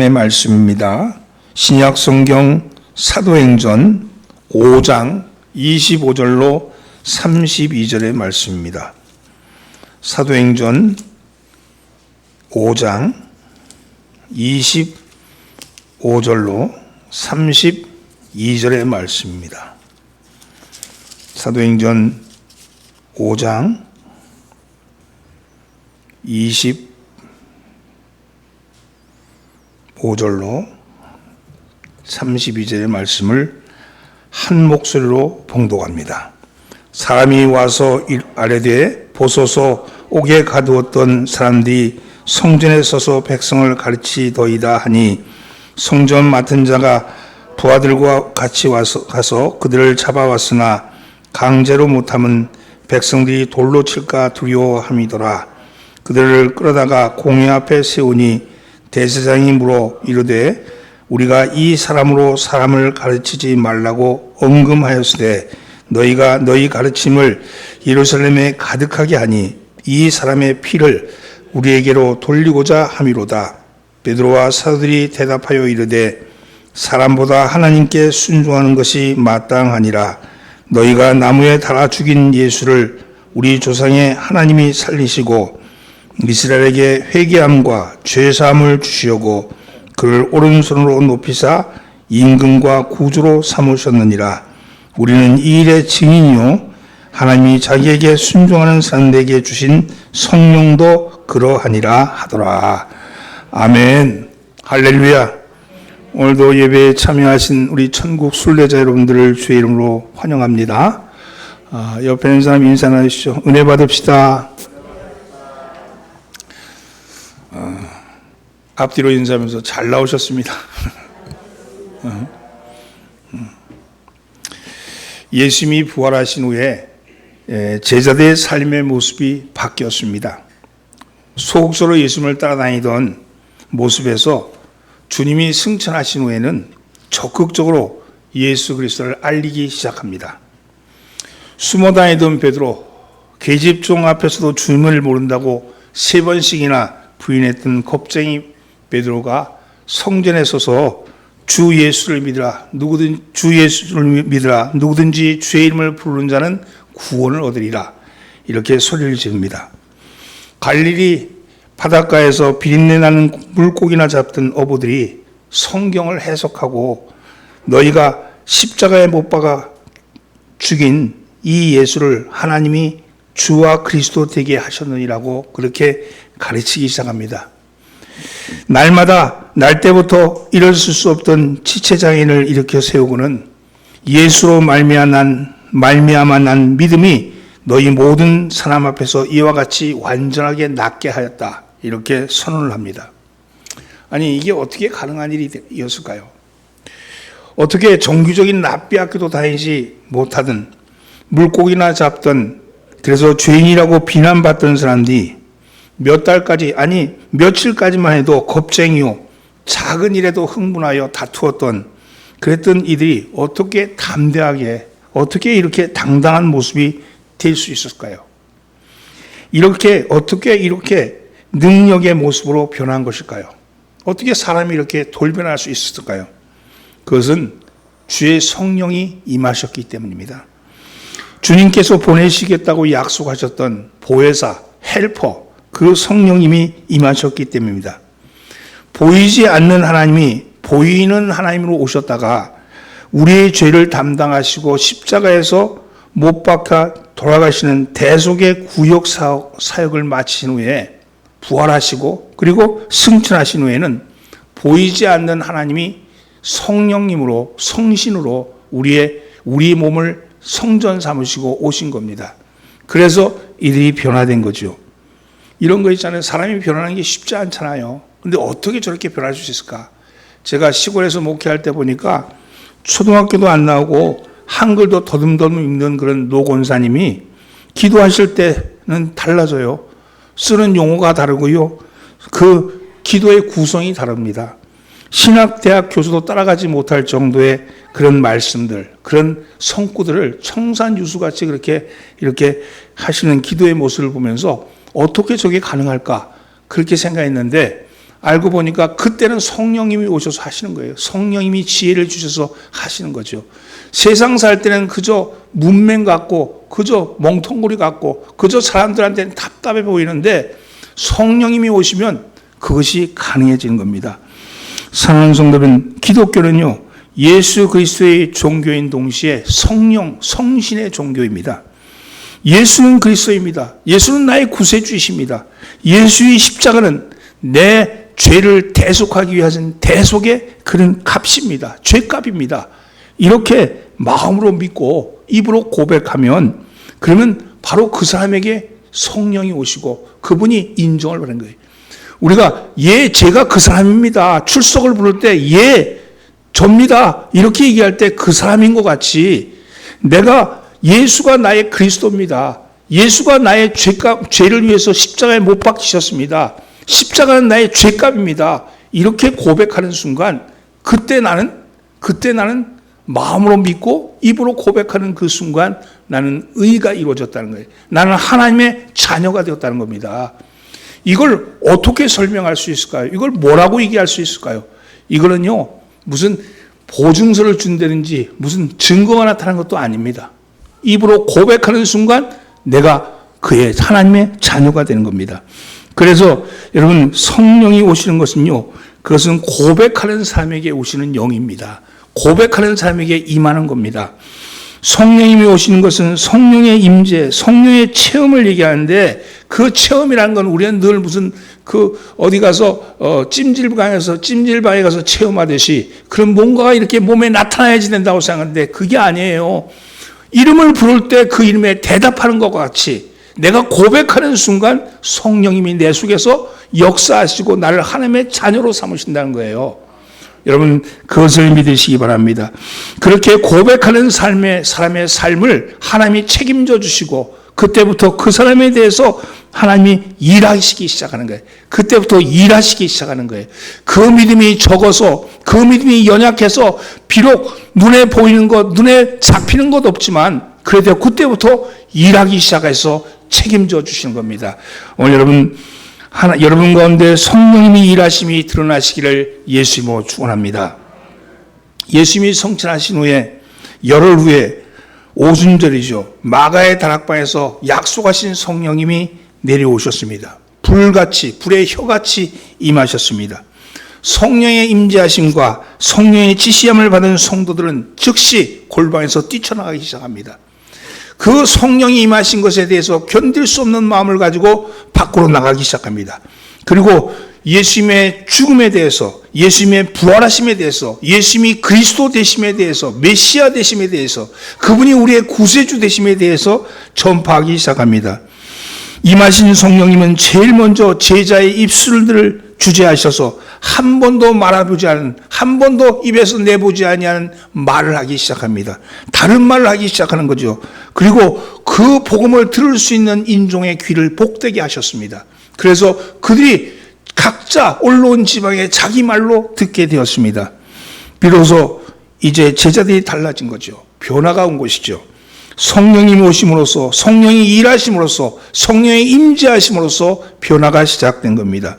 의 말씀입니다. 신약 성경 사도행전 5장 25절로 32절의 말씀입니다. 사도행전 5장 25절로 32절의 말씀입니다. 사도행전 5장 25절로 32절의 말씀을 한 목소리로 봉독합니다. 사람이 와서 아뢰되 보소서, 옥에 가두었던 사람들이 성전에 서서 백성을 가르치더이다 하니, 성전 맡은 자가 부하들과 같이 가서 그들을 잡아왔으나 강제로 못함은 백성들이 돌로 칠까 두려워함이더라. 그들을 끌어다가 공회 앞에 세우니 대제사장이 물어 이르되, 우리가 이 사람으로 사람을 가르치지 말라고 언금하였으되 너희가 너희 가르침을 예루살렘에 가득하게 하니 이 사람의 피를 우리에게로 돌리고자 함이로다. 베드로와 사도들이 대답하여 이르되, 사람보다 하나님께 순종하는 것이 마땅하니라. 너희가 나무에 달아 죽인 예수를 우리 조상의 하나님이 살리시고 이스라엘에게 회개함과 죄사함을 주시려고 그를 오른손으로 높이사 임금과 구주로 삼으셨느니라. 우리는 이 일의 증인이요 하나님이 자기에게 순종하는 사람들에게 주신 성령도 그러하니라 하더라. 아멘. 할렐루야. 오늘도 예배에 참여하신 우리 천국 순례자 여러분들을 주의 이름으로 환영합니다. 옆에 있는 사람 인사 나누시죠. 은혜 받읍시다. 앞뒤로 인사하면서 잘 나오셨습니다. 예수님이 부활하신 후에 제자들의 삶의 모습이 바뀌었습니다. 소극적으로 예수님을 따라다니던 모습에서 주님이 승천하신 후에는 적극적으로 예수 그리스도를 알리기 시작합니다. 숨어 다니던 베드로, 계집종 앞에서도 주님을 모른다고 3번씩이나 부인했던 겁쟁이 베드로가 성전에 서서 주 예수를 믿으라, 누구든지 주의 이름을 부르는 자는 구원을 얻으리라, 이렇게 소리를 지릅니다. 갈릴리 바닷가에서 비린내 나는 물고기나 잡던 어부들이 성경을 해석하고, 너희가 십자가에 못 박아 죽인 이 예수를 하나님이 주와 그리스도 되게 하셨느니라고 그렇게 가르치기 시작합니다. 날마다 날 때부터 일어설 수 없던 지체장애인을 일으켜 세우고는 예수로 말미암아 난 믿음이 너희 모든 사람 앞에서 이와 같이 완전하게 낫게 하였다, 이렇게 선언을 합니다. 아니, 이게 어떻게 가능한 일이었을까요? 어떻게 정규적인 납비학교도 다니지 못하던, 물고기나 잡던, 그래서 죄인이라고 비난받던 사람들이 몇 달까지, 아니 며칠까지만 해도 겁쟁이요 작은 일에도 흥분하여 다투었던, 그랬던 이들이 어떻게 담대하게, 어떻게 이렇게 당당한 모습이 될 수 있었을까요? 어떻게 이렇게 능력의 모습으로 변한 것일까요? 어떻게 사람이 이렇게 돌변할 수 있었을까요? 그것은 주의 성령이 임하셨기 때문입니다. 주님께서 보내시겠다고 약속하셨던 보혜사, 헬퍼, 그 성령님이 임하셨기 때문입니다. 보이지 않는 하나님이 보이는 하나님으로 오셨다가 우리의 죄를 담당하시고 십자가에서 못 박아 돌아가시는 대속의 구역 사역을 마치신 후에 부활하시고 그리고 승천하신 후에는 보이지 않는 하나님이 성령님으로, 성신으로 우리 몸을 성전 삼으시고 오신 겁니다. 그래서 이들이 변화된 거죠. 이런 거 있잖아요. 사람이 변하는 게 쉽지 않잖아요. 근데 어떻게 저렇게 변할 수 있을까? 제가 시골에서 목회할 때 보니까 초등학교도 안 나오고 한글도 더듬더듬 읽는 그런 노권사님이 기도하실 때는 달라져요. 쓰는 용어가 다르고요. 그 기도의 구성이 다릅니다. 신학대학 교수도 따라가지 못할 정도의 그런 말씀들, 그런 성구들을 청산유수같이 이렇게 하시는 기도의 모습을 보면서 어떻게 저게 가능할까? 그렇게 생각했는데 알고 보니까 그때는 성령님이 오셔서 하시는 거예요. 성령님이 지혜를 주셔서 하시는 거죠. 세상 살 때는 그저 문맹 같고 그저 멍텅구리 같고 그저 사람들한테는 답답해 보이는데 성령님이 오시면 그것이 가능해지는 겁니다. 사랑하는 성도는 기독교는요, 예수 그리스도의 종교인 동시에 성신의 종교입니다. 예수는 그리스도입니다. 예수는 나의 구세주이십니다. 예수의 십자가는 내 죄를 대속하기 위한 대속의 그런 값입니다. 죄값입니다. 이렇게 마음으로 믿고 입으로 고백하면 그러면 바로 그 사람에게 성령이 오시고 그분이 인정을 받는 거예요. 우리가 제가 그 사람입니다. 출석을 부를 때 접니다. 이렇게 얘기할 때 그 사람인 것 같이 내가 예수가 나의 그리스도입니다. 예수가 나의 죄를 위해서 십자가에 못 박히셨습니다. 십자가는 나의 죄값입니다. 이렇게 고백하는 순간 그때 나는 마음으로 믿고 입으로 고백하는 그 순간 나는 의가 이루어졌다는 거예요. 나는 하나님의 자녀가 되었다는 겁니다. 이걸 어떻게 설명할 수 있을까요? 이걸 뭐라고 얘기할 수 있을까요? 이거는요, 무슨 보증서를 준다든지 무슨 증거가 나타나는 것도 아닙니다. 입으로 고백하는 순간 내가 그의 하나님의 자녀가 되는 겁니다. 그래서 여러분, 성령이 오시는 것은요, 그것은 고백하는 사람에게 오시는 영입니다. 고백하는 사람에게 임하는 겁니다. 성령님이 오시는 것은 성령의 임재, 성령의 체험을 얘기하는데 그 체험이라는 건 우리는 늘 무슨 어디 가서 찜질방에 가서 체험하듯이 그런 뭔가가 이렇게 몸에 나타나야지 된다고 생각하는데 그게 아니에요. 이름을 부를 때 그 이름에 대답하는 것과 같이 내가 고백하는 순간 성령님이 내 속에서 역사하시고 나를 하나님의 자녀로 삼으신다는 거예요. 여러분, 그것을 믿으시기 바랍니다. 그렇게 고백하는 사람의 삶을 하나님이 책임져 주시고 그때부터 그 사람에 대해서 하나님이 일하시기 시작하는 거예요. 그때부터 일하시기 시작하는 거예요. 그 믿음이 적어서, 그 믿음이 연약해서 비록 눈에 보이는 것, 눈에 잡히는 것 없지만 그래도 그때부터 일하기 시작해서 책임져 주시는 겁니다. 오늘 여러분 가운데 성령님이 일하심이 드러나시기를 예수님으로 축원합니다. 예수님이 성천하신 후에 열흘 후에 오순절이죠. 마가의 다락방에서 약속하신 성령님이 내려오셨습니다. 불의 혀같이 임하셨습니다. 성령의 임재하심과 성령의 지시함을 받은 성도들은 즉시 골방에서 뛰쳐나가기 시작합니다. 그 성령이 임하신 것에 대해서 견딜 수 없는 마음을 가지고 밖으로 나가기 시작합니다. 그리고 예수님의 죽음에 대해서, 예수님의 부활하심에 대해서, 예수님이 그리스도 되심에 대해서, 메시아 되심에 대해서, 그분이 우리의 구세주 되심에 대해서 전파하기 시작합니다. 임하신 성령님은 제일 먼저 제자의 입술들을 주재하셔서 한 번도 말해보지 않은, 한 번도 입에서 내보지 아니하는 말을 하기 시작합니다. 다른 말을 하기 시작하는 거죠. 그리고 그 복음을 들을 수 있는 인종의 귀를 복되게 하셨습니다. 그래서 그들이 각자 올라온 지방에 자기 말로 듣게 되었습니다. 비로소 이제 제자들이 달라진 거죠. 변화가 온 것이죠. 성령님이 오심으로써, 성령이 일하심으로써, 성령의 임재하심으로써 변화가 시작된 겁니다.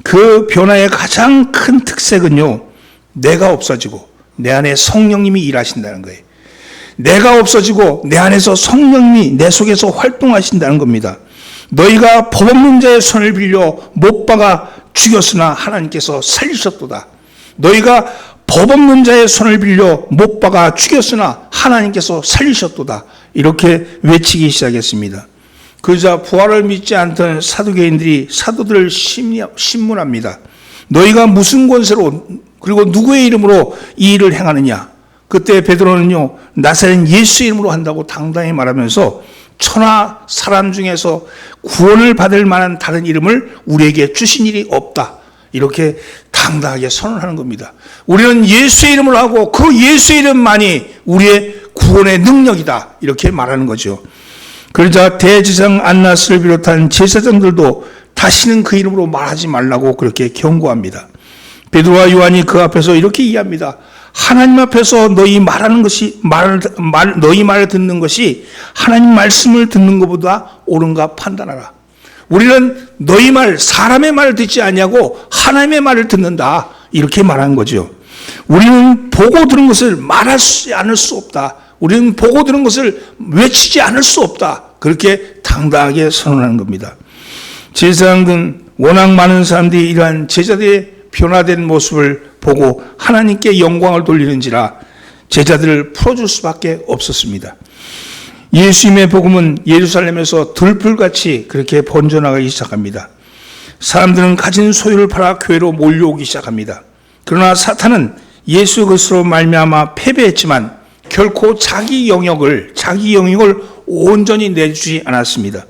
그 변화의 가장 큰 특색은요, 내가 없어지고 내 안에 성령님이 일하신다는 거예요. 내가 없어지고 내 안에서 성령님이 내 속에서 활동하신다는 겁니다. 너희가 법 없는 자의 손을 빌려 못 박아 죽였으나 하나님께서 살리셨도다. 너희가 법 없는 자의 손을 빌려 못 박아 죽였으나 하나님께서 살리셨도다. 이렇게 외치기 시작했습니다. 그러자 부활을 믿지 않던 사두개인들이 사도들을 신문합니다. 너희가 무슨 권세로 그리고 누구의 이름으로 이 일을 행하느냐? 그때 베드로는요, 나사렛 예수 이름으로 한다고 당당히 말하면서 천하 사람 중에서 구원을 받을 만한 다른 이름을 우리에게 주신 일이 없다. 이렇게 당당하게 선언하는 겁니다. 우리는 예수의 이름으로 하고 그 예수의 이름만이 우리의 구원의 능력이다. 이렇게 말하는 거죠. 그러자 대제사장 안나스를 비롯한 제사장들도 다시는 그 이름으로 말하지 말라고 그렇게 경고합니다. 베드로와 요한이 그 앞에서 이렇게 이해합니다. 하나님 앞에서 너희 말하는 것이 너희 말을 듣는 것이 하나님 말씀을 듣는 것보다 옳은가 판단하라. 우리는 너희 말, 사람의 말을 듣지 아니하고 하나님의 말을 듣는다. 이렇게 말한 거죠. 우리는 보고 들은 것을 말하지 않을 수 없다. 우리는 보고 들은 것을 외치지 않을 수 없다. 그렇게 당당하게 선언하는 겁니다. 제사장 등 워낙 많은 사람들이 이러한 제자들의 변화된 모습을 보고 하나님께 영광을 돌리는지라 제자들을 풀어줄 수밖에 없었습니다. 예수님의 복음은 예루살렘에서 들불같이 그렇게 번져나가기 시작합니다. 사람들은 가진 소유를 팔아 교회로 몰려오기 시작합니다. 그러나 사탄은 예수 그리스도로 말미암아 패배했지만 결코 자기 영역을 온전히 내주지 않았습니다.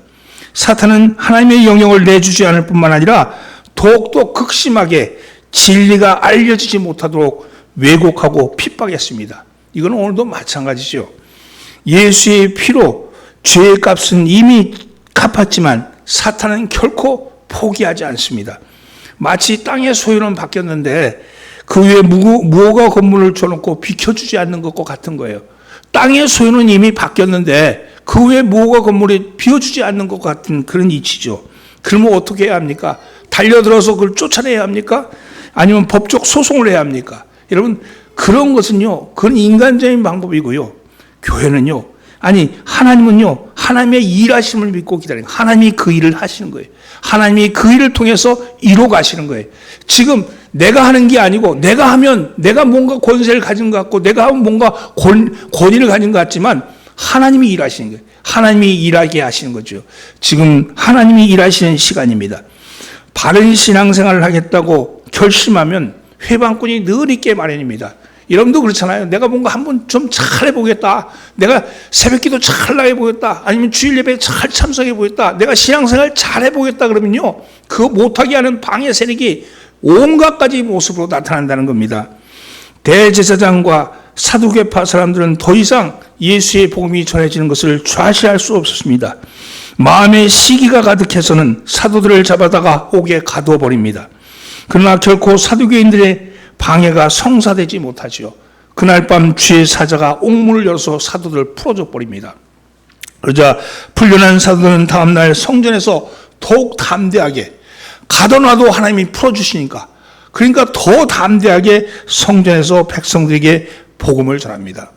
사탄은 하나님의 영역을 내주지 않을 뿐만 아니라 더욱더 극심하게 진리가 알려지지 못하도록 왜곡하고 핍박했습니다. 이건 오늘도 마찬가지죠. 예수의 피로 죄의 값은 이미 갚았지만 사탄은 결코 포기하지 않습니다. 마치 땅의 소유는 바뀌었는데 그 위에 무허가 건물을 쳐놓고 비켜주지 않는 것과 같은 거예요. 땅의 소유는 이미 바뀌었는데 그 위에 무허가 건물이 비워주지 않는 것 같은 그런 이치죠. 그러면 어떻게 해야 합니까? 달려들어서 그걸 쫓아내야 합니까? 아니면 법적 소송을 해야 합니까? 여러분, 그런 것은요, 그건 인간적인 방법이고요. 교회는요, 하나님은요, 하나님의 일하심을 믿고 기다리는 거예요. 하나님이 그 일을 하시는 거예요. 하나님이 그 일을 통해서 이루어 가시는 거예요. 지금 내가 하는 게 아니고, 내가 하면 내가 뭔가 권세를 가진 것 같고, 내가 하면 뭔가 권위를 가진 것 같지만, 하나님이 일하시는 거예요. 하나님이 일하게 하시는 거죠. 지금 하나님이 일하시는 시간입니다. 바른 신앙생활을 하겠다고 결심하면 회방꾼이 늘 있게 마련입니다. 여러분도 그렇잖아요. 내가 뭔가 한번 좀 잘 해보겠다. 내가 새벽기도 잘 나가보겠다. 아니면 주일 예배에 잘 참석해보겠다. 내가 신앙생활 잘 해보겠다 그러면요, 그거 못하게 하는 방해 세력이 온갖 가지 모습으로 나타난다는 겁니다. 대제사장과 사두개파 사람들은 더 이상 예수의 복음이 전해지는 것을 좌시할 수 없었습니다. 마음의 시기가 가득해서는 사도들을 잡아다가 옥에 가두어 버립니다. 그러나 결코 사두개인들의 방해가 성사되지 못하지요. 그날 밤 주의 사자가 옥문을 열어서 사도들을 풀어줘 버립니다. 그러자 풀려난 사도들은 다음날 성전에서 더욱 담대하게, 가둬놔도 하나님이 풀어주시니까, 그러니까 더 담대하게 성전에서 백성들에게 복음을 전합니다.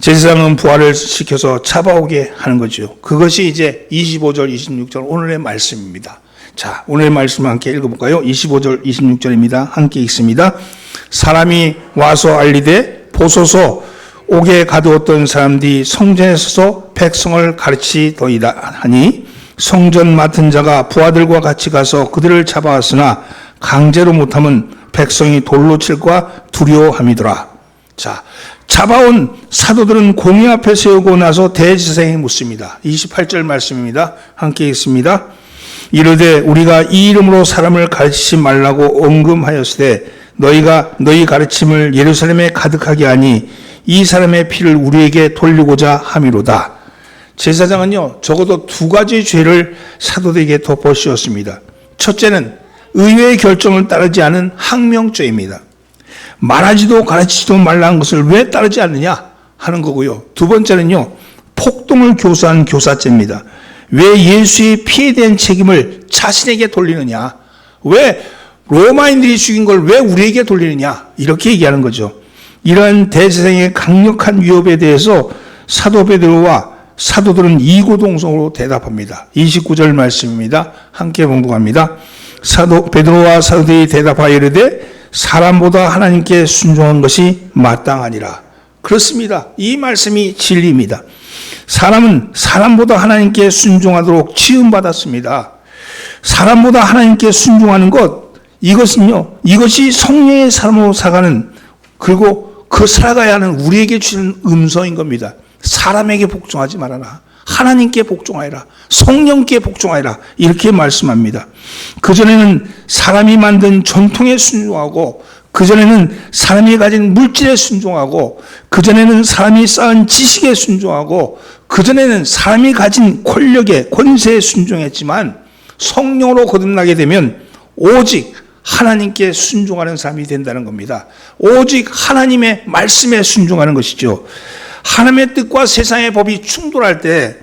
제사장은 부활을 시켜서 잡아오게 하는 거죠. 그것이 이제 25절, 26절 오늘의 말씀입니다. 자, 오늘의 말씀 함께 읽어볼까요? 25절, 26절입니다. 함께 읽습니다. 사람이 와서 알리되 보소서 옥에 가두었던 사람들이 성전에 서서 백성을 가르치더이다 하니 성전 맡은 자가 부하들과 같이 가서 그들을 잡아왔으나 강제로 못하면 백성이 돌로 칠까 두려워함이더라. 자, 잡아온 사도들은 공회 앞에 세우고 나서 대제사장이 묻습니다. 28절 말씀입니다. 함께 읽습니다. 이르되 우리가 이 이름으로 사람을 가르치지 말라고 언금하였으되 너희가 너희 가르침을 예루살렘에 가득하게 하니 이 사람의 피를 우리에게 돌리고자 함이로다. 제사장은요, 적어도 두 가지 죄를 사도들에게 덮어씌웠습니다. 첫째는 의회의 결정을 따르지 않은 항명죄입니다. 말하지도 가르치지도 말라는 것을 왜 따르지 않느냐 하는 거고요. 두 번째는요, 폭동을 교사한 교사죄입니다. 왜 예수의 피에 대한 책임을 자신에게 돌리느냐? 왜 로마인들이 죽인 걸 왜 우리에게 돌리느냐? 이렇게 얘기하는 거죠. 이러한 대제사장의 강력한 위협에 대해서 사도 베드로와 사도들은 이구동성으로 대답합니다. 29절 말씀입니다. 함께 봉독합니다. 사도 베드로와 사도들이 대답하여 이르되 사람보다 하나님께 순종한 것이 마땅하니라. 그렇습니다. 이 말씀이 진리입니다. 사람은 사람보다 하나님께 순종하도록 지음받았습니다. 사람보다 하나님께 순종하는 것, 이것이 성령의 삶으로 살아가는, 그리고 그 살아가야 하는 우리에게 주는 음성인 겁니다. 사람에게 복종하지 말아라. 하나님께 복종하여라. 성령께 복종하여라. 이렇게 말씀합니다. 그전에는 사람이 만든 전통에 순종하고, 그전에는 사람이 가진 물질에 순종하고, 그전에는 사람이 쌓은 지식에 순종하고, 그전에는 사람이 가진 권력에, 권세에 순종했지만 성령으로 거듭나게 되면 오직 하나님께 순종하는 삶이 된다는 겁니다. 오직 하나님의 말씀에 순종하는 것이죠. 하나님의 뜻과 세상의 법이 충돌할 때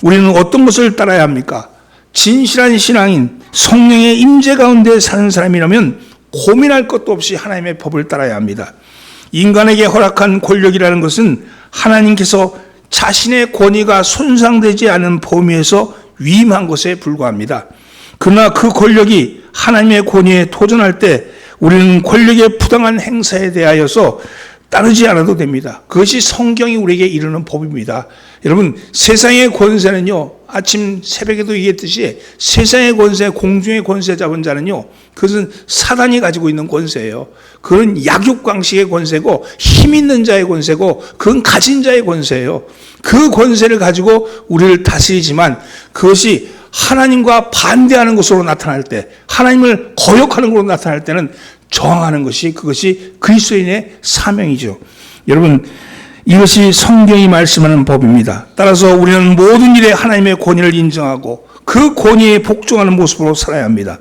우리는 어떤 것을 따라야 합니까? 진실한 신앙인, 성령의 임재 가운데 사는 사람이라면 고민할 것도 없이 하나님의 법을 따라야 합니다. 인간에게 허락한 권력이라는 것은 하나님께서 자신의 권위가 손상되지 않은 범위에서 위임한 것에 불과합니다. 그러나 그 권력이 하나님의 권위에 도전할 때 우리는 권력의 부당한 행사에 대하여서 따르지 않아도 됩니다. 그것이 성경이 우리에게 이르는 법입니다. 여러분, 세상의 권세는요, 아침 새벽에도 얘기했듯이 세상의 권세, 공중의 권세 잡은 자는요, 그것은 사단이 가지고 있는 권세예요. 그건 약육강식의 권세고 힘 있는 자의 권세고 그건 가진 자의 권세예요. 그 권세를 가지고 우리를 다스리지만 그것이 하나님과 반대하는 것으로 나타날 때, 하나님을 거역하는 것으로 나타날 때는 저항하는 것이, 그것이 그리스도인의 사명이죠. 여러분, 이것이 성경이 말씀하는 법입니다. 따라서 우리는 모든 일에 하나님의 권위를 인정하고 그 권위에 복종하는 모습으로 살아야 합니다.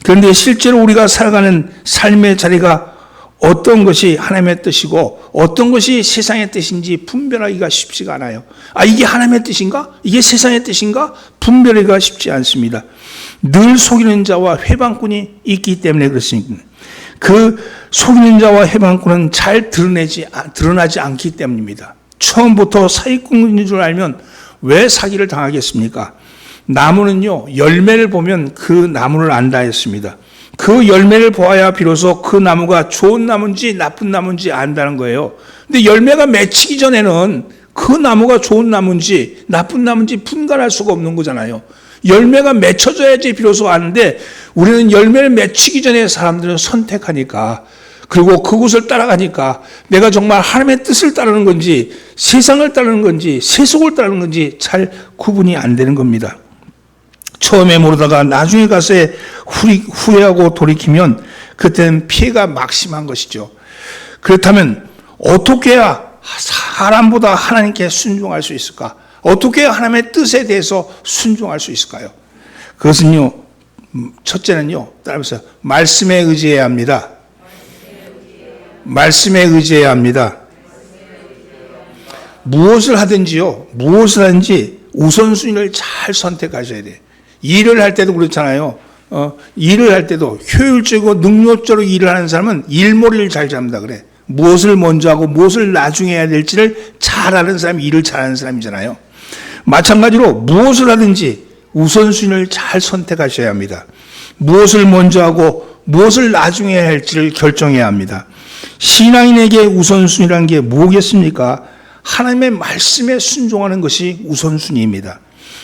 그런데 실제로 우리가 살아가는 삶의 자리가 어떤 것이 하나님의 뜻이고 어떤 것이 세상의 뜻인지 분별하기가 쉽지가 않아요. 이게 하나님의 뜻인가? 이게 세상의 뜻인가? 분별하기가 쉽지 않습니다. 늘 속이는 자와 회방꾼이 있기 때문에 그렇습니다. 그 속이는 자와 회방꾼은 잘 드러나지 않기 때문입니다. 처음부터 사기꾼인 줄 알면 왜 사기를 당하겠습니까? 나무는요, 열매를 보면 그 나무를 안다 했습니다. 그 열매를 보아야 비로소 그 나무가 좋은 나무인지 나쁜 나무인지 안다는 거예요. 근데 열매가 맺히기 전에는 그 나무가 좋은 나무인지 나쁜 나무인지 분간할 수가 없는 거잖아요. 열매가 맺혀져야지 비로소 아는데 우리는 열매를 맺히기 전에 사람들은 선택하니까, 그리고 그곳을 따라가니까 내가 정말 하나님의 뜻을 따르는 건지 세상을 따르는 건지 세속을 따르는 건지 잘 구분이 안 되는 겁니다. 처음에 모르다가 나중에 가서 후회하고 돌이키면 그때는 피해가 막심한 것이죠. 그렇다면 어떻게 해야 사람보다 하나님께 순종할 수 있을까? 어떻게 해야 하나님의 뜻에 대해서 순종할 수 있을까요? 그것은요, 첫째는요, 따라해보세요. 말씀에 의지해야 합니다. 말씀에 의지해야 합니다. 무엇을 하든지요, 무엇을 하든지 우선순위를 잘 선택하셔야 돼요. 일을 할 때도 그렇잖아요. 일을 할 때도 효율적이고 능력적으로 일을 하는 사람은 일머리를 잘 잡는다 그래. 무엇을 먼저 하고 무엇을 나중에 해야 될지를 잘 아는 사람이 일을 잘하는 사람이잖아요. 마찬가지로 무엇을 하든지 우선순위를 잘 선택하셔야 합니다. 무엇을 먼저 하고 무엇을 나중에 해야 할지를 결정해야 합니다. 신앙인에게 우선순위란 게 뭐겠습니까? 하나님의 말씀에 순종하는 것이 우선순위입니다.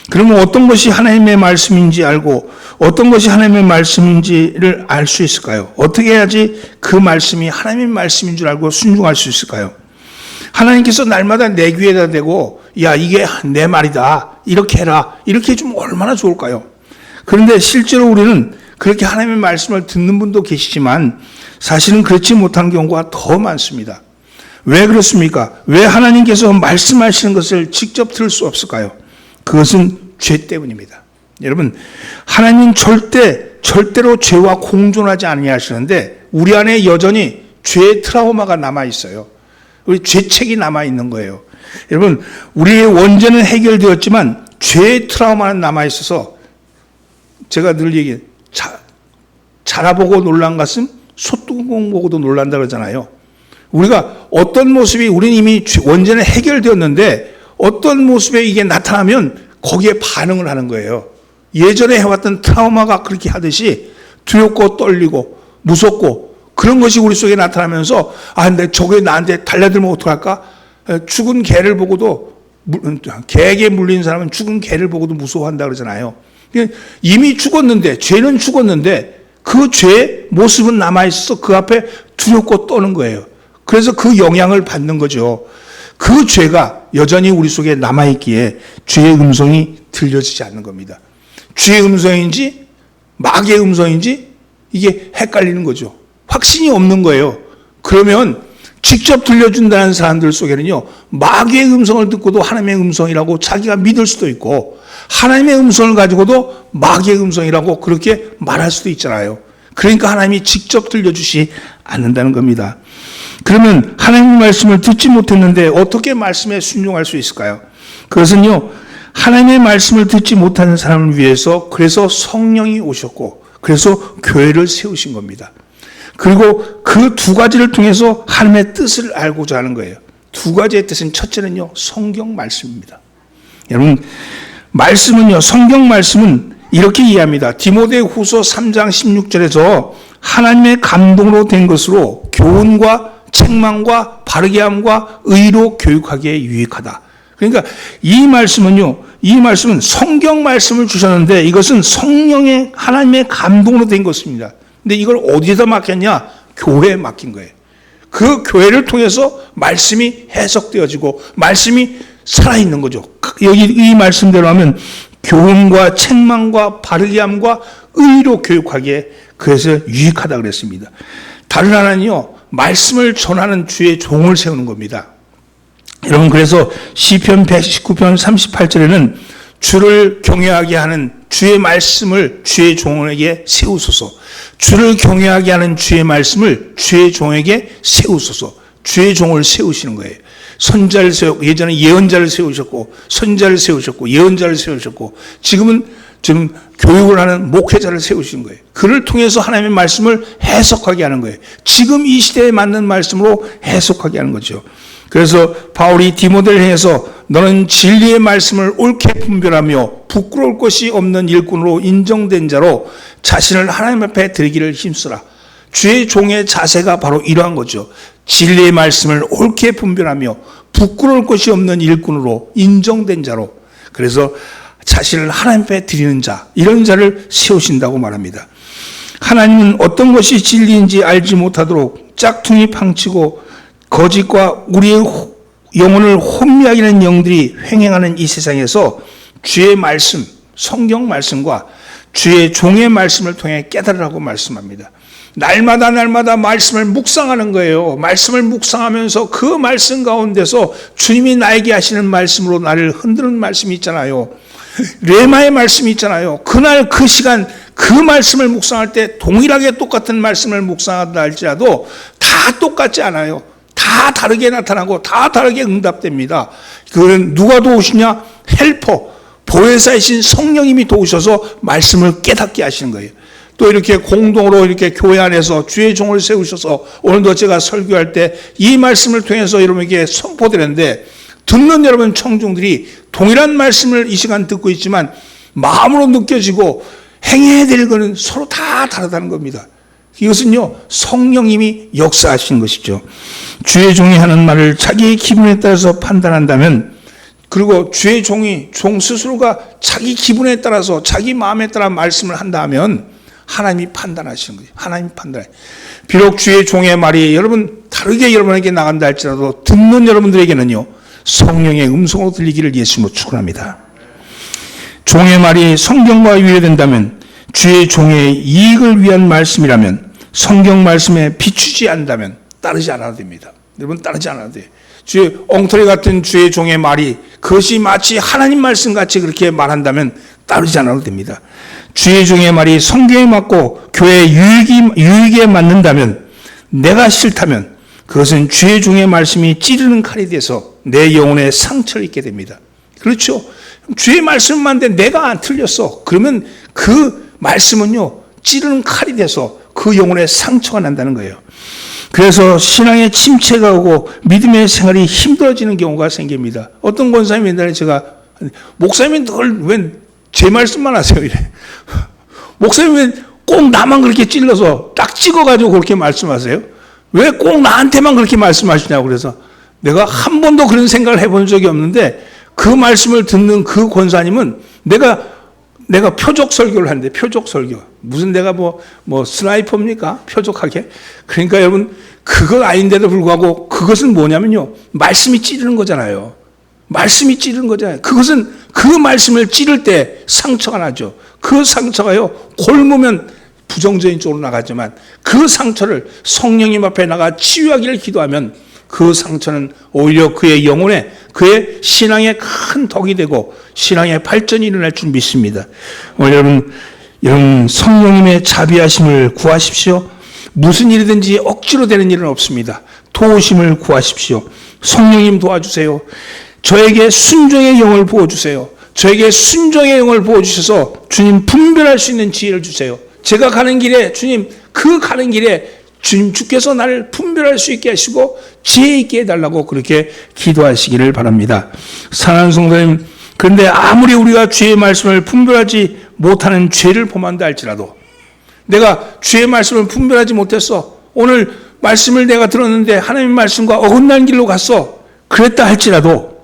그러면 어떤 것이 하나님의 말씀인지 알고 어떤 것이 하나님의 말씀인지를 알 수 있을까요? 어떻게 해야지 그 말씀이 하나님의 말씀인 줄 알고 순종할 수 있을까요? 하나님께서 날마다 내 귀에다 대고 야, 이게 내 말이다, 이렇게 해라, 이렇게 해주면 얼마나 좋을까요? 그런데 실제로 우리는 그렇게 하나님의 말씀을 듣는 분도 계시지만 사실은 그렇지 못한 경우가 더 많습니다. 왜 그렇습니까? 왜 하나님께서 말씀하시는 것을 직접 들을 수 없을까요? 그것은 죄 때문입니다. 여러분, 하나님 절대로 죄와 공존하지 아니하시는데 우리 안에 여전히 죄의 트라우마가 남아 있어요. 우리 죄책이 남아 있는 거예요. 여러분, 우리의 원죄는 해결되었지만 죄의 트라우마는 남아 있어서 제가 늘 얘기해요. 자라보고 놀란 것은 소뚜껑 보고도 놀란다 그러잖아요. 우리가 어떤 모습이, 우리는 이미 원죄는 해결되었는데 어떤 모습에 이게 나타나면 거기에 반응을 하는 거예요. 예전에 해왔던 트라우마가 그렇게 하듯이 두렵고 떨리고 무섭고 그런 것이 우리 속에 나타나면서 근데 저게 나한테 달려들면 어떡할까? 죽은 개를 보고도, 개에게 물린 사람은 죽은 개를 보고도 무서워한다 그러잖아요. 이미 죽었는데, 죄는 죽었는데 그 죄의 모습은 남아있어서 그 앞에 두렵고 떠는 거예요. 그래서 그 영향을 받는 거죠. 그 죄가 여전히 우리 속에 남아있기에 죄의 음성이 들려지지 않는 겁니다. 죄의 음성인지 마귀의 음성인지 이게 헷갈리는 거죠. 확신이 없는 거예요. 그러면 직접 들려준다는 사람들 속에는요, 마귀의 음성을 듣고도 하나님의 음성이라고 자기가 믿을 수도 있고 하나님의 음성을 가지고도 마귀의 음성이라고 그렇게 말할 수도 있잖아요. 그러니까 하나님이 직접 들려주지 않는다는 겁니다. 그러면 하나님의 말씀을 듣지 못했는데 어떻게 말씀에 순종할 수 있을까요? 그것은요, 하나님의 말씀을 듣지 못하는 사람을 위해서 그래서 성령이 오셨고 그래서 교회를 세우신 겁니다. 그리고 그 두 가지를 통해서 하나님의 뜻을 알고자 하는 거예요. 두 가지의 뜻은 첫째는요, 성경 말씀입니다. 여러분, 말씀은요, 성경 말씀은 이렇게 이해합니다. 디모데후서 3장 16절에서 하나님의 감동으로 된 것으로 교훈과 책망과 바르게 함과 의로 교육하기에 유익하다. 그러니까 이 말씀은 성경 말씀을 주셨는데 이것은 성령의 하나님의 감동으로 된 것입니다. 근데 이걸 어디에다 맡겼냐? 교회에 맡긴 거예요. 그 교회를 통해서 말씀이 해석되어지고 말씀이 살아있는 거죠. 여기 이 말씀대로 하면 교훈과 책망과 바르게 함과 의로 교육하기에 그래서 유익하다 그랬습니다. 다른 하나는요, 말씀을 전하는 주의 종을 세우는 겁니다. 여러분, 그래서 시편 119편 38절에는 주를 경외하게 하는 주의 말씀을 주의 종에게 세우소서. 주를 경외하게 하는 주의 말씀을 주의 종에게 세우소서. 주의 종을 세우시는 거예요. 선자를 세우고, 예전에 예언자를 세우셨고, 선자를 세우셨고, 예언자를 세우셨고, 지금 교육을 하는 목회자를 세우신 거예요. 그를 통해서 하나님의 말씀을 해석하게 하는 거예요. 지금 이 시대에 맞는 말씀으로 해석하게 하는 거죠. 그래서 바울이 디모데를 향해서 너는 진리의 말씀을 옳게 분별하며 부끄러울 것이 없는 일꾼으로 인정된 자로 자신을 하나님 앞에 드리기를 힘쓰라. 주의 종의 자세가 바로 이러한 거죠. 진리의 말씀을 옳게 분별하며 부끄러울 것이 없는 일꾼으로 인정된 자로, 그래서 자신을 하나님 앞에 드리는 자, 이런 자를 세우신다고 말합니다. 하나님은 어떤 것이 진리인지 알지 못하도록 짝퉁이 팡치고 거짓과 우리의 영혼을 혼미하게 하는 영들이 횡행하는 이 세상에서 주의 말씀, 성경 말씀과 주의 종의 말씀을 통해 깨달으라고 말씀합니다. 날마다 말씀을 묵상하는 거예요. 말씀을 묵상하면서 그 말씀 가운데서 주님이 나에게 하시는 말씀으로 나를 흔드는 말씀이 있잖아요. 레마의 말씀이 있잖아요. 그날 그 시간 그 말씀을 묵상할 때 동일하게 똑같은 말씀을 묵상한다 할지라도 다 똑같지 않아요. 다 다르게 나타나고 다 다르게 응답됩니다. 그건 누가 도우시냐? 헬퍼, 보혜사이신 성령님이 도우셔서 말씀을 깨닫게 하시는 거예요. 또 이렇게 공동으로 이렇게 교회 안에서 주의 종을 세우셔서 오늘도 제가 설교할 때 이 말씀을 통해서 여러분에게 선포드렸는데, 듣는 여러분 청중들이 동일한 말씀을 이 시간 듣고 있지만 마음으로 느껴지고 행해야 될 것은 서로 다 다르다는 겁니다. 이것은요, 성령님이 역사하신 것이죠. 주의 종이 하는 말을 자기의 기분에 따라서 판단한다면, 그리고 주의 종이 종 스스로가 자기 기분에 따라서 자기 마음에 따라 말씀을 한다면 하나님이 판단하시는 거예요. 하나님이 판단해. 비록 주의 종의 말이 여러분 다르게 여러분에게 나간다 할지라도 듣는 여러분들에게는요, 성령의 음성으로 들리기를 예수님으로 축원합니다. 종의 말이 성경과 유해된다면, 주의 종의 이익을 위한 말씀이라면, 성경 말씀에 비추지 않는다면 따르지 않아도 됩니다. 여러분, 따르지 않아도 돼요. 주의 엉터리 같은 주의 종의 말이 그것이 마치 하나님 말씀 같이 그렇게 말한다면 따르지 않아도 됩니다. 주의 종의 말이 성경에 맞고 교회의 유익에 맞는다면, 내가 싫다면 그것은 주의 종의 말씀이 찌르는 칼이 돼서 내 영혼에 상처를 입게 됩니다. 그렇죠? 주의 말씀만 내가 안 틀렸어. 그러면 그 말씀은요, 찌르는 칼이 돼서 그 영혼에 상처가 난다는 거예요. 그래서 신앙에 침체가 오고 믿음의 생활이 힘들어지는 경우가 생깁니다. 어떤 권사님이 옛날에 제가, 목사님이 늘 왜 제 말씀만 하세요? 이래. 목사님 왜 꼭 나만 그렇게 찔러서 딱 찍어가지고 그렇게 말씀하세요? 왜 꼭 나한테만 그렇게 말씀하시냐고. 그래서 내가 한 번도 그런 생각을 해본 적이 없는데, 그 말씀을 듣는 그 권사님은 내가 표적 설교를 하는데, 표적 설교. 무슨 내가 뭐 스나이퍼입니까? 표적하게? 그러니까 여러분, 그건 아닌데도 불구하고 그것은 뭐냐면요, 말씀이 찌르는 거잖아요. 말씀이 찌르는 거잖아요. 그것은 그 말씀을 찌를 때 상처가 나죠. 그 상처가요, 골무면 부정적인 쪽으로 나가지만 그 상처를 성령님 앞에 나가 치유하기를 기도하면 그 상처는 오히려 그의 영혼에, 그의 신앙에 큰 덕이 되고 신앙의 발전이 일어날 줄 믿습니다. 여러분 성령님의 자비하심을 구하십시오. 무슨 일이든지 억지로 되는 일은 없습니다. 도우심을 구하십시오. 성령님 도와주세요. 저에게 순종의 영을 부어주세요. 저에게 순종의 영을 부어주셔서 주님 분별할 수 있는 지혜를 주세요. 제가 가는 길에 주님, 그 가는 길에 주님 주께서 나를 분별할 수 있게 하시고 지혜 있게 해달라고 그렇게 기도하시기를 바랍니다. 사랑하는 성도님, 그런데 아무리 우리가 주의 말씀을 분별하지 못하는 죄를 범한다 할지라도, 내가 주의 말씀을 분별하지 못했어, 오늘 말씀을 내가 들었는데 하나님의 말씀과 어긋난 길로 갔어, 그랬다 할지라도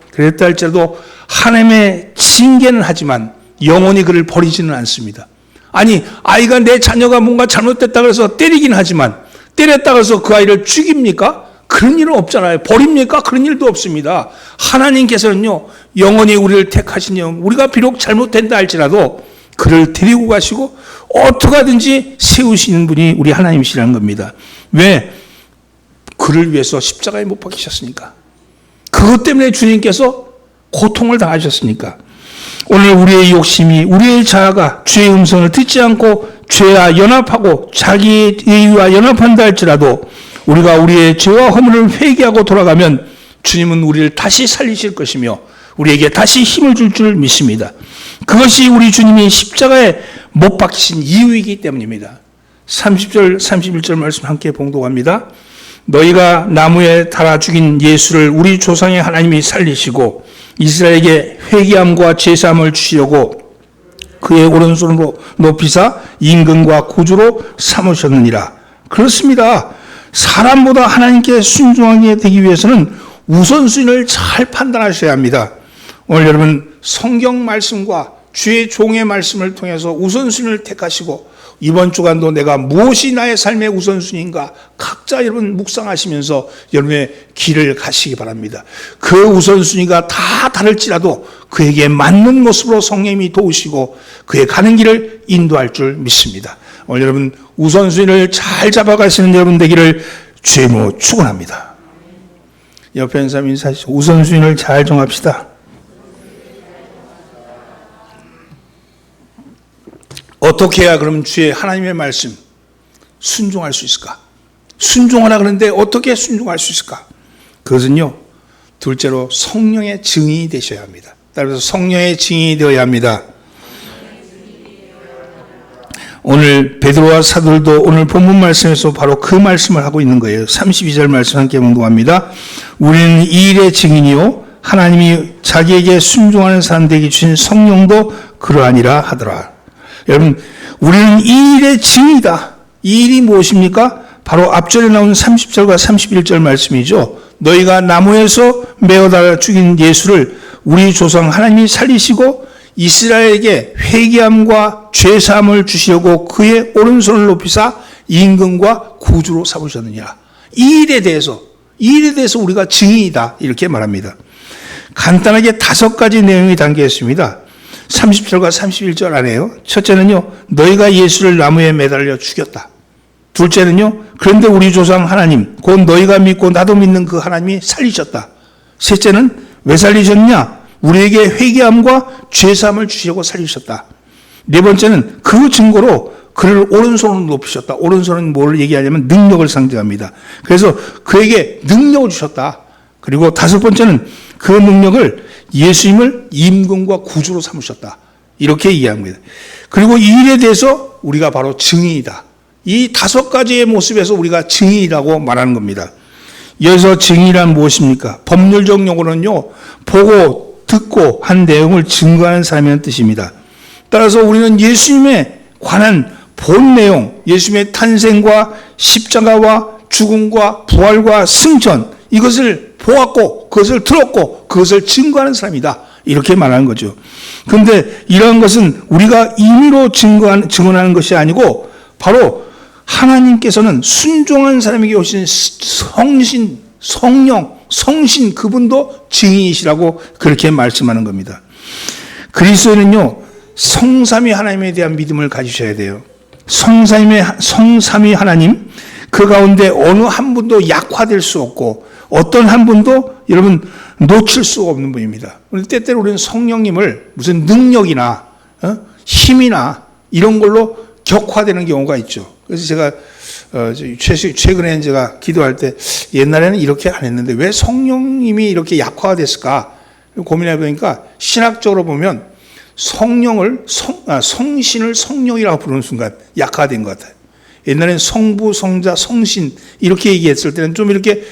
하나님의 징계는 하지만 영원히 그를 버리지는 않습니다. 아니, 아이가, 내 자녀가 뭔가 잘못됐다고 해서 때리긴 하지만, 때렸다고 해서 그 아이를 죽입니까? 그런 일은 없잖아요. 버립니까? 그런 일도 없습니다. 하나님께서는요, 영원히 우리를 택하신 영, 우리가 비록 잘못된다 할지라도 그를 데리고 가시고 어떻게 하든지 세우시는 분이 우리 하나님이시라는 겁니다. 왜? 그를 위해서 십자가에 못 박히셨으니까. 그것 때문에 주님께서 고통을 당하셨으니까. 오늘 우리의 욕심이, 우리의 자아가 주의 음성을 듣지 않고 죄와 연합하고 자기의 의와 연합한다 할지라도 우리가 우리의 죄와 허물을 회개하고 돌아가면 주님은 우리를 다시 살리실 것이며 우리에게 다시 힘을 줄 믿습니다. 그것이 우리 주님이 십자가에 못 박히신 이유이기 때문입니다. 30절, 31절 말씀 함께 봉독합니다. 너희가 나무에 달아 죽인 예수를 우리 조상의 하나님이 살리시고 이스라엘에게 회개함과 제사함을 주시려고 그의 오른손으로 높이사 임금과 구주로 삼으셨느니라. 그렇습니다. 사람보다 하나님께 순종하게 되기 위해서는 우선순위를 잘 판단하셔야 합니다. 오늘 여러분 성경 말씀과 주의 종의 말씀을 통해서 우선순위를 택하시고 이번 주간도 내가 무엇이 나의 삶의 우선순위인가 각자 여러분 묵상하시면서 여러분의 길을 가시기 바랍니다. 그 우선순위가 다 다를지라도 그에게 맞는 모습으로 성령님이 도우시고 그의 가는 길을 인도할 줄 믿습니다. 오늘 여러분 우선순위를 잘 잡아가시는 여러분 되기를 주의로 축원합니다. 옆에 있는 사람 인사하시죠. 우선순위를 잘 정합시다. 어떻게 해야 그럼 주의 하나님의 말씀 순종할 수 있을까? 순종하라 그러는데 어떻게 순종할 수 있을까? 그것은요, 둘째로 성령의 증인이 되셔야 합니다. 따라서 성령의 증인이 되어야 합니다. 오늘 베드로와 사도들도 오늘 본문 말씀에서 바로 그 말씀을 하고 있는 거예요. 32절 말씀 함께 봉독합니다. 우리는 이 일의 증인이요 하나님이 자기에게 순종하는 사람들에게 주신 성령도 그러하니라 하더라. 여러분, 우리는 이 일의 증이다. 이 일이 무엇입니까? 바로 앞절에 나온 30절과 31절 말씀이죠. 너희가 나무에서 메어다 죽인 예수를 우리 조상 하나님이 살리시고 이스라엘에게 회개함과 죄사함을 주시려고 그의 오른손을 높이사 임금과 구주로 삼으셨느니라. 이 일에 대해서 우리가 증인이다. 이렇게 말합니다. 간단하게 5가지 내용이 담겨 있습니다. 30절과 31절 안에요. 첫째는요, 너희가 예수를 나무에 매달려 죽였다. 둘째는요, 그런데 우리 조상 하나님, 곧 너희가 믿고 나도 믿는 그 하나님이 살리셨다. 셋째는 왜 살리셨냐? 우리에게 회개함과 죄사함을 주시려고 살리셨다. 네 번째는 그 증거로 그를 오른손으로 높이셨다. 오른손은 뭘 얘기하냐면 능력을 상징합니다. 그래서 그에게 능력을 주셨다. 그리고 5번째는 그 능력을 예수님을 임금과 구주로 삼으셨다. 이렇게 이해합니다. 그리고 이 일에 대해서 우리가 바로 증인이다. 이 5가지의 모습에서 우리가 증인이라고 말하는 겁니다. 여기서 증인이란 무엇입니까? 법률적 용어는요, 보고 듣고 한 내용을 증거하는 사람이라는 뜻입니다. 따라서 우리는 예수님에 관한 본 내용, 예수님의 탄생과 십자가와 죽음과 부활과 승천, 이것을 보았고 그것을 들었고 그것을 증거하는 사람이다. 이렇게 말하는 거죠. 그런데 이러한 것은 우리가 임의로 증언하는 것이 아니고 바로 하나님께서는 순종한 사람에게 오신 성신, 성령, 성신 그분도 증인이시라고 그렇게 말씀하는 겁니다. 그리스도인은요, 성삼위 하나님에 대한 믿음을 가지셔야 돼요. 성삼위 하나님, 그 가운데 어느 한 분도 약화될 수 없고 어떤 한 분도 여러분 놓칠 수가 없는 분입니다. 때때로 우리는 성령님을 무슨 능력이나 힘이나 이런 걸로 격화되는 경우가 있죠. 그래서 제가 최근에 제가 기도할 때 옛날에는 이렇게 안 했는데 왜 성령님이 이렇게 약화가 됐을까 고민해 보니까 신학적으로 보면 성신을 성령이라고 부르는 순간 약화된 것 같아요. 옛날엔 성부, 성자, 성신 이렇게 얘기했을 때는 좀 이렇게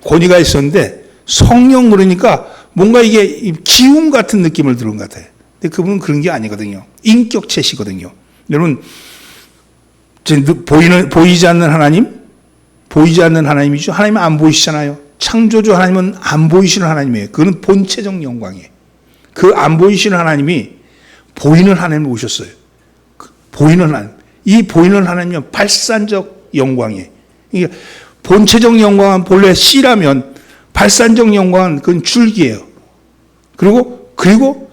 권위가 있었는데 성령 그러니까 뭔가 이게 기운 같은 느낌을 들은 것 같아요. 근데 그분은 그런 게 아니거든요. 인격체시거든요. 여러분, 보이지 않는 하나님? 보이지 않는 하나님이죠. 하나님은 안 보이시잖아요. 창조주 하나님은 안 보이시는 하나님이에요. 그건 본체적 영광이에요. 그 안 보이시는 하나님이 보이는 하나님을 오셨어요. 보이는 하나님. 이 보이는 하나님은 발산적 영광이에요. 그러니까 본체적 영광은 본래 씨라면 발산적 영광은 그건 줄기예요. 그리고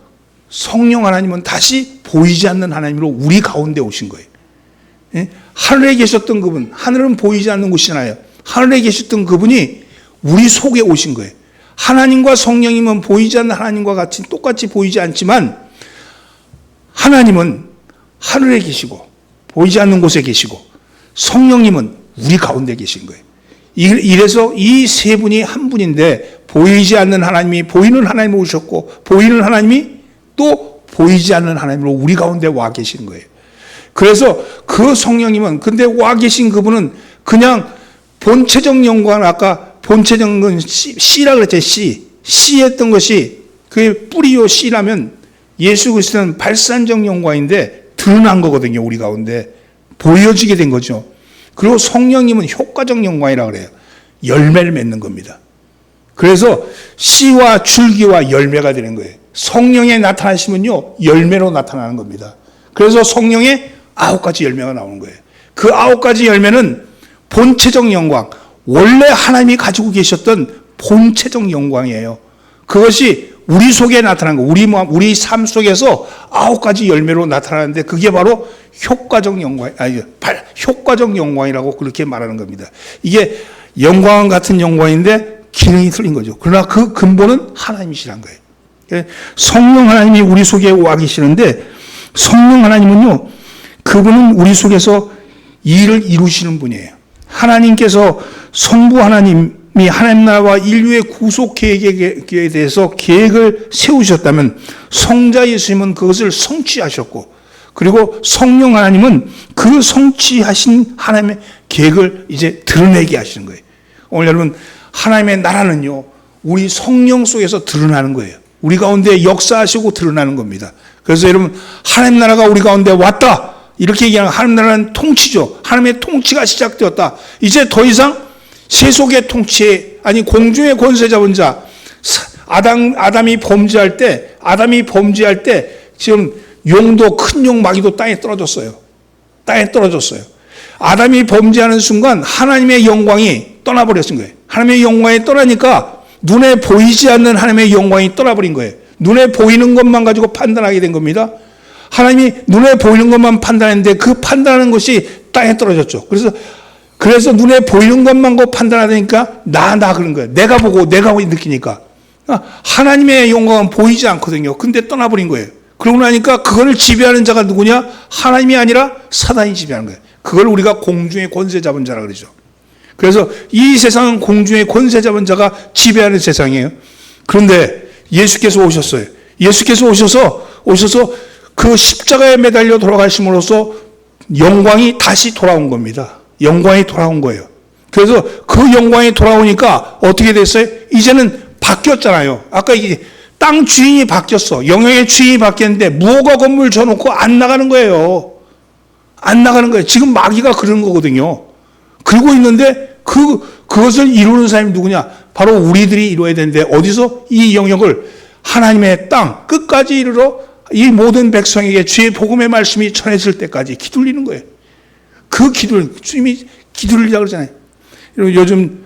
성령 하나님은 다시 보이지 않는 하나님으로 우리 가운데 오신 거예요. 예? 하늘에 계셨던 그분, 하늘은 보이지 않는 곳이잖아요. 하늘에 계셨던 그분이 우리 속에 오신 거예요. 하나님과 성령님은 보이지 않는 하나님과 같이 똑같이 보이지 않지만 하나님은 하늘에 계시고 보이지 않는 곳에 계시고 성령님은 우리 가운데 계신 거예요. 이래서 이 세 분이 한 분인데 보이지 않는 하나님이 보이는 하나님으로 오셨고 보이는 하나님이 또 보이지 않는 하나님으로 우리 가운데 와 계신 거예요. 그래서 그 성령님은 근데 와 계신 그분은 그냥 본체적 영광을 아까 본체적 건 씨라 그랬죠. 씨 했던 것이 그게 뿌리요 씨라면 예수 그리스도는 발산적 영광인데 드러난 거거든요. 우리 가운데 보여지게 된 거죠. 그리고 성령님은 효과적 영광이라 그래요. 열매를 맺는 겁니다. 그래서 씨와 줄기와 열매가 되는 거예요. 성령에 나타나시면요 열매로 나타나는 겁니다. 그래서 성령에 9가지 열매가 나오는 거예요. 그 9가지 열매는 본체적 영광, 원래 하나님이 가지고 계셨던 본체적 영광이에요. 그것이 우리 속에 나타난 거, 우리 삶 속에서 9가지 열매로 나타나는데 그게 바로 효과적 영광, 효과적 영광이라고 그렇게 말하는 겁니다. 이게 영광은 같은 영광인데 기능이 틀린 거죠. 그러나 그 근본은 하나님이시란 거예요. 성령 하나님이 우리 속에 와 계시는데 성령 하나님은요, 그분은 우리 속에서 일을 이루시는 분이에요. 하나님께서 성부 하나님이 하나님 나라와 인류의 구속 계획에 대해서 계획을 세우셨다면 성자 예수님은 그것을 성취하셨고 그리고 성령 하나님은 그 성취하신 하나님의 계획을 이제 드러내게 하시는 거예요. 오늘 여러분 하나님의 나라는요 우리 성령 속에서 드러나는 거예요. 우리 가운데 역사하시고 드러나는 겁니다. 그래서 여러분 하나님 나라가 우리 가운데 왔다 이렇게 얘기하는 하나님 나라는 통치죠. 하나님의 통치가 시작되었다. 이제 더 이상 세속의 통치에 아니 공중의 권세 잡은 자 아담이 범죄할 때 지금 용도 큰 용 마귀도 땅에 떨어졌어요. 아담이 범죄하는 순간 하나님의 영광이 떠나버렸은 거예요. 하나님의 영광이 떠나니까 눈에 보이지 않는 하나님의 영광이 떠나버린 거예요. 눈에 보이는 것만 가지고 판단하게 된 겁니다. 하나님이 눈에 보이는 것만 판단했는데 그 판단하는 것이 땅에 떨어졌죠. 그래서 눈에 보이는 것만 판단하니까 나 그런 거예요. 내가 보고 내가 느끼니까. 하나님의 영광은 보이지 않거든요. 근데 떠나버린 거예요. 그러고 나니까 그거를 지배하는 자가 누구냐? 하나님이 아니라 사단이 지배하는 거예요. 그걸 우리가 공중의 권세 잡은 자라 그러죠. 그래서 이 세상은 공중의 권세 잡은 자가 지배하는 세상이에요. 그런데 예수께서 오셨어요. 예수께서 오셔서 그 십자가에 매달려 돌아가심으로써 영광이 다시 돌아온 겁니다. 영광이 돌아온 거예요. 그래서 그 영광이 돌아오니까 어떻게 됐어요? 이제는 바뀌었잖아요. 아까 이게 땅 주인이 바뀌었어. 영역의 주인이 바뀌었는데 무허가 건물 줘놓고 안 나가는 거예요. 지금 마귀가 그러는 거거든요. 그러고 있는데 그것을 이루는 사람이 누구냐? 바로 우리들이 이루어야 되는데 어디서 이 영역을 하나님의 땅 끝까지 이르러 이 모든 백성에게 주의 복음의 말씀이 전해질 때까지 기둘리는 거예요. 그 주님이 기둘리라고 그러잖아요. 여러분 요즘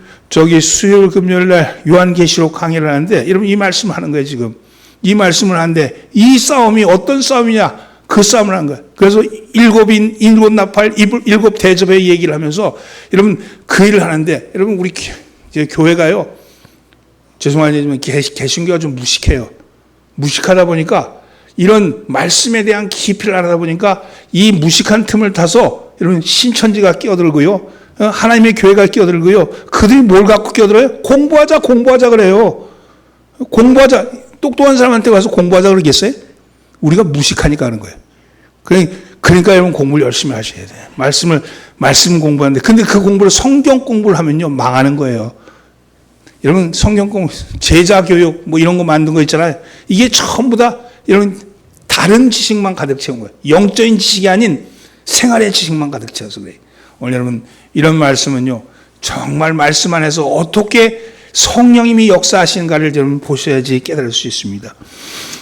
수요일 금요일 날 요한계시록 강의를 하는데 여러분 이 말씀을 하는 거예요. 지금 이 말씀을 하는데 이 싸움이 어떤 싸움이냐? 그 싸움을 한 거예요. 그래서 일곱 나팔, 일곱 대접의 얘기를 하면서 여러분 그 일을 하는데 여러분 우리 교회가요. 죄송하지만 개신교가 좀 무식해요. 무식하다 보니까 이런 말씀에 대한 깊이를 알아다 보니까 이 무식한 틈을 타서 여러분 신천지가 끼어들고요. 하나님의 교회가 끼어들고요. 그들이 뭘 갖고 끼어들어요? 공부하자 그래요. 공부하자. 똑똑한 사람한테 가서 공부하자 그러겠어요? 우리가 무식하니까 하는 거예요. 그러니까 여러분 공부를 열심히 하셔야 돼요. 말씀 공부하는데, 근데 그 공부를 성경 공부를 하면요, 망하는 거예요. 여러분, 성경 공부, 제자 교육, 뭐 이런 거 만든 거 있잖아요. 이게 전부 다, 여러분, 다른 지식만 가득 채운 거예요. 영적인 지식이 아닌 생활의 지식만 가득 채워서 그래요. 오늘 여러분, 이런 말씀은요, 정말 말씀 안에서 어떻게 성령님이 역사하시는가를 여러분 보셔야지 깨달을 수 있습니다.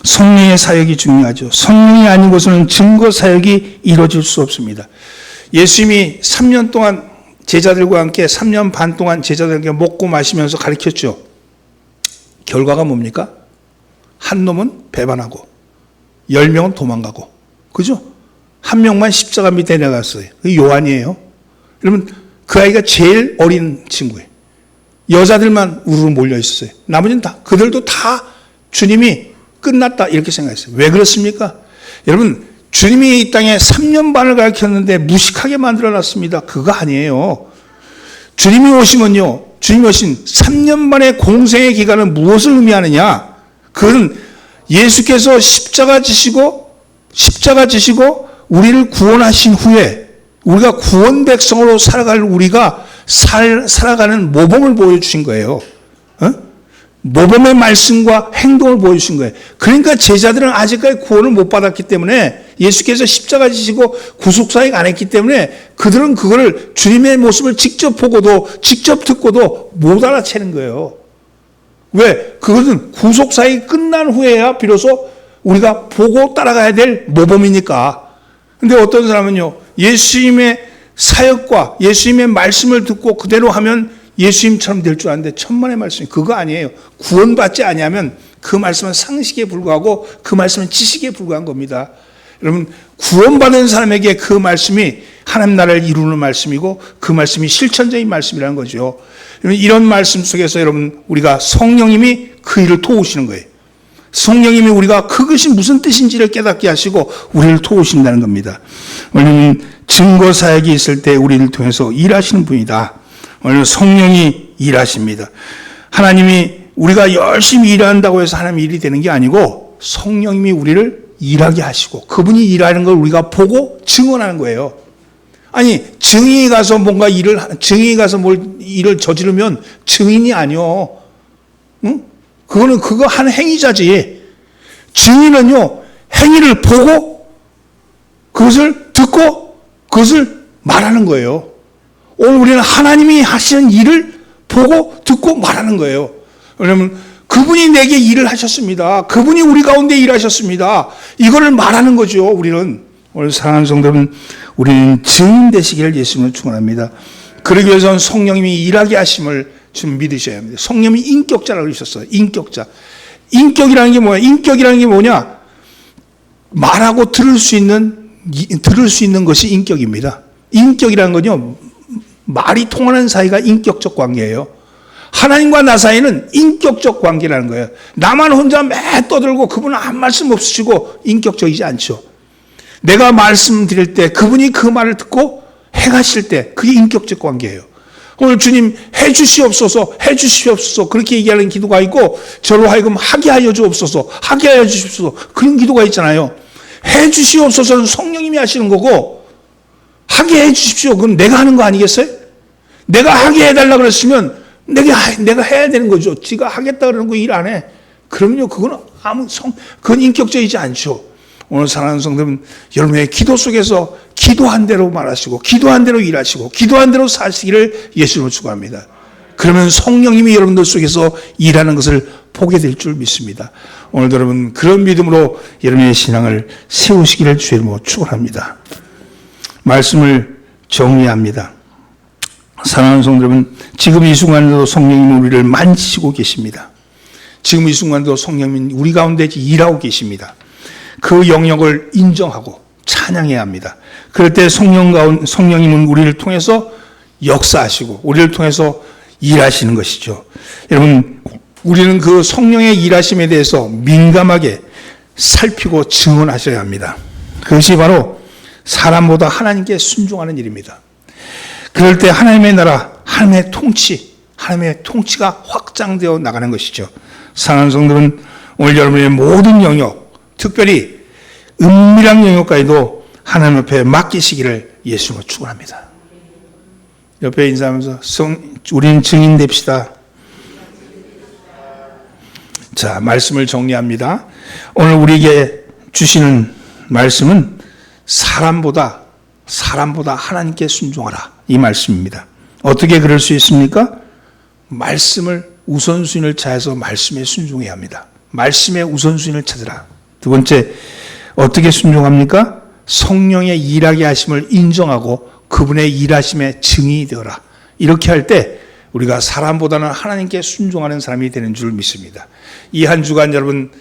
성령의 사역이 중요하죠. 성령이 아니고서는 증거 사역이 이루어질 수 없습니다. 예수님이 3년 동안 제자들과 함께 3년 반 동안 제자들에게 먹고 마시면서 가르쳤죠. 결과가 뭡니까? 한 놈은 배반하고 10명은 도망가고, 그죠? 한 명만 십자가 밑에 내려갔어요. 그게 요한이에요. 여러분, 그 아이가 제일 어린 친구예요. 여자들만 우르르 몰려 있었어요. 나머지는 다, 그들도 다 주님이 끝났다 이렇게 생각했어요. 왜 그렇습니까? 여러분, 주님이 이 땅에 3년 반을 가르쳤는데 무식하게 만들어놨습니다. 그거 아니에요. 주님이 오시면요, 주님이 오신 3년 반의 공생의 기간은 무엇을 의미하느냐? 그건 예수께서 십자가 지시고 우리를 구원하신 후에 우리가 구원 백성으로 살아갈 우리가 살아가는 모범을 보여주신 거예요. 모범의 말씀과 행동을 보여주신 거예요. 그러니까 제자들은 아직까지 구원을 못 받았기 때문에, 예수께서 십자가 지시고 구속사역 안 했기 때문에 그들은 그거를 주님의 모습을 직접 보고도 직접 듣고도 못 알아채는 거예요. 왜? 그것은 구속사역이 끝난 후에야 비로소 우리가 보고 따라가야 될 모범이니까. 근데 어떤 사람은요, 예수님의 사역과 예수님의 말씀을 듣고 그대로 하면 예수님처럼 될 줄 아는데 천만의 말씀이 그거 아니에요. 구원받지 아니하면 그 말씀은 상식에 불과하고 그 말씀은 지식에 불과한 겁니다. 여러분, 구원받은 사람에게 그 말씀이 하나님 나라를 이루는 말씀이고 그 말씀이 실천적인 말씀이라는 거죠. 이런 말씀 속에서 여러분, 우리가 성령님이 그 일을 도우시는 거예요. 성령님이 우리가 그것이 무슨 뜻인지를 깨닫게 하시고 우리를 도우신다는 겁니다. 왜냐하면 증거 사역이 있을 때 우리를 통해서 일하시는 분이다. 오늘 성령이 일하십니다. 하나님이 우리가 열심히 일한다고 해서 하나님 일이 되는 게 아니고 성령님이 우리를 일하게 하시고 그분이 일하는 걸 우리가 보고 증언하는 거예요. 아니, 증인이 가서 뭘 일을 저지르면 증인이 아니요. 응? 그거 한 행위자지. 증인은요, 행위를 보고 그것을 듣고 그것을 말하는 거예요. 오늘 우리는 하나님이 하시는 일을 보고 듣고 말하는 거예요. 왜냐하면 그분이 내게 일을 하셨습니다. 그분이 우리 가운데 일하셨습니다. 이거를 말하는 거죠. 우리는. 오늘 사랑하는 성도는 우리는 증인 되시기를 예수님을 축원합니다. 그러기 위해서는 성령님이 일하게 하심을 좀 믿으셔야 합니다. 성령님이 인격자라고 그러셨어요. 인격자. 인격이라는 게 뭐야? 인격이라는 게 뭐냐? 말하고 들을 수 있는 것이 인격입니다. 인격이라는 건요, 말이 통하는 사이가 인격적 관계예요. 하나님과 나 사이는 인격적 관계라는 거예요. 나만 혼자 매 떠들고 그분은 한 말씀 없으시고 인격적이지 않죠. 내가 말씀드릴 때 그분이 그 말을 듣고 행하실 때 그게 인격적 관계예요. 오늘 주님 해 주시옵소서 그렇게 얘기하는 기도가 있고, 저로 하여금 하게 하여 주옵소서 그런 기도가 있잖아요. 해 주시옵소서는 성령님이 하시는 거고, 하게 해 주십시오 그건 내가 하는 거 아니겠어요? 내가 하게 해달라고 그랬으면 내가 해야 되는 거죠. 지가 하겠다 그러는 거 일 안 해. 그럼요, 그건 그건 인격적이지 않죠. 오늘 사랑하는 성도는 여러분의 기도 속에서 기도한 대로 말하시고, 기도한 대로 일하시고, 기도한 대로 사시기를 예수님으로 축원합니다. 그러면 성령님이 여러분들 속에서 일하는 것을 보게 될 줄 믿습니다. 오늘도 여러분 그런 믿음으로 여러분의 신앙을 세우시기를 주의 이름으로 축원합니다. 말씀을 정리합니다. 사랑하는 성도 여러분, 지금 이 순간에도 성령님은 우리를 만지시고 계십니다. 지금 이 순간도 성령님은 우리 가운데 일하고 계십니다. 그 영역을 인정하고 찬양해야 합니다. 그럴 때 성령님은 우리를 통해서 역사하시고 우리를 통해서 일하시는 것이죠. 여러분, 우리는 그 성령의 일하심에 대해서 민감하게 살피고 증언하셔야 합니다. 그것이 바로 사람보다 하나님께 순종하는 일입니다. 그럴 때 하나님의 나라, 하나님의 통치가 확장되어 나가는 것이죠. 사랑하는 성도는 오늘 여러분의 모든 영역, 특별히 은밀한 영역까지도 하나님 앞에 맡기시기를 예수님으로 축원합니다. 옆에 인사하면서 우리는 증인 됩시다. 자, 말씀을 정리합니다. 오늘 우리에게 주시는 말씀은 사람보다 하나님께 순종하라, 이 말씀입니다. 어떻게 그럴 수 있습니까? 말씀을 우선순위를 찾아서 말씀에 순종해야 합니다. 말씀의 우선순위를 찾으라. 두 번째, 어떻게 순종합니까? 성령의 일하게 하심을 인정하고 그분의 일하심의 증인이 되어라. 이렇게 할 때 우리가 사람보다는 하나님께 순종하는 사람이 되는 줄 믿습니다. 이 한 주간 여러분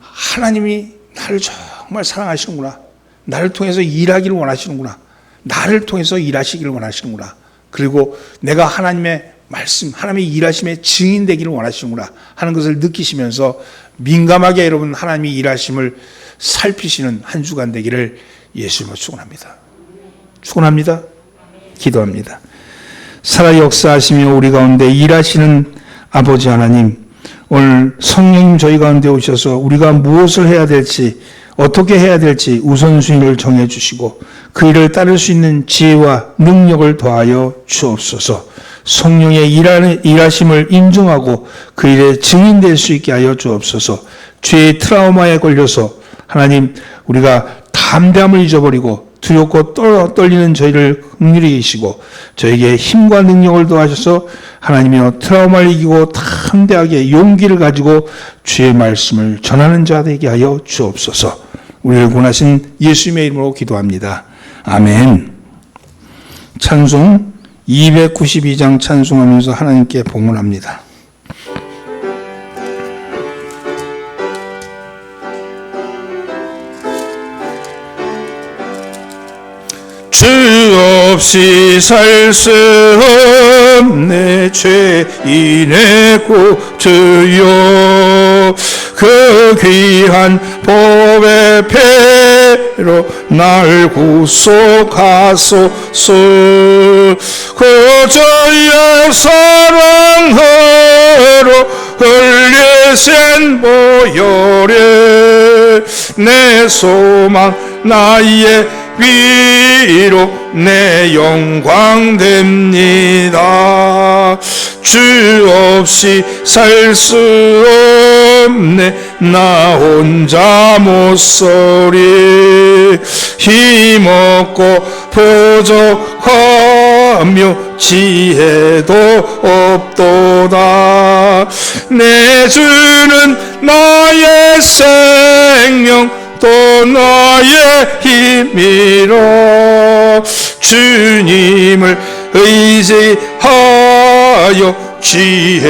하나님이 나를 정말 사랑하시는구나. 나를 통해서 일하기를 원하시는구나. 나를 통해서 일하시기를 원하시는구나. 그리고 내가 하나님의 말씀, 하나님의 일하심의 증인 되기를 원하시는구나 하는 것을 느끼시면서 민감하게 여러분 하나님의 일하심을 살피시는 한 주간 되기를 예수님으로 축원합니다. 축원합니다. 기도합니다. 살아 역사하시며 우리 가운데 일하시는 아버지 하나님, 오늘 성령님 저희 가운데 오셔서 우리가 무엇을 해야 될지, 어떻게 해야 될지 우선순위를 정해주시고 그 일을 따를 수 있는 지혜와 능력을 더하여 주옵소서. 성령의 일하심을 인정하고 그 일에 증인될 수 있게 하여 주옵소서. 죄의 트라우마에 걸려서 하나님, 우리가 담대함을 잊어버리고 두렵고 떨리는 저희를 긍휼히 계시고 저에게 힘과 능력을 더하셔서 하나님이여 트라우마를 이기고 담대하게 용기를 가지고 주의 말씀을 전하는 자 되게 하여 주옵소서. 우리를 구원하신 예수님의 이름으로 기도합니다. 아멘. 찬송 292장 찬송하면서 하나님께 봉헌합니다. 주 없이 살 수 없네 죄인의 구주여 그 귀한 보배 배로 날 구속하소서 그저의 사랑으로 흘리신 보혈에 내 소망 나의 위로 내 영광 됩니다. 주 없이 살 수 없네 나 혼자 못서리 힘없고 부족하며 지혜도 없도다. 내 주는 나의 생명 또 나의 힘이라. 주님을 의지하여 지혜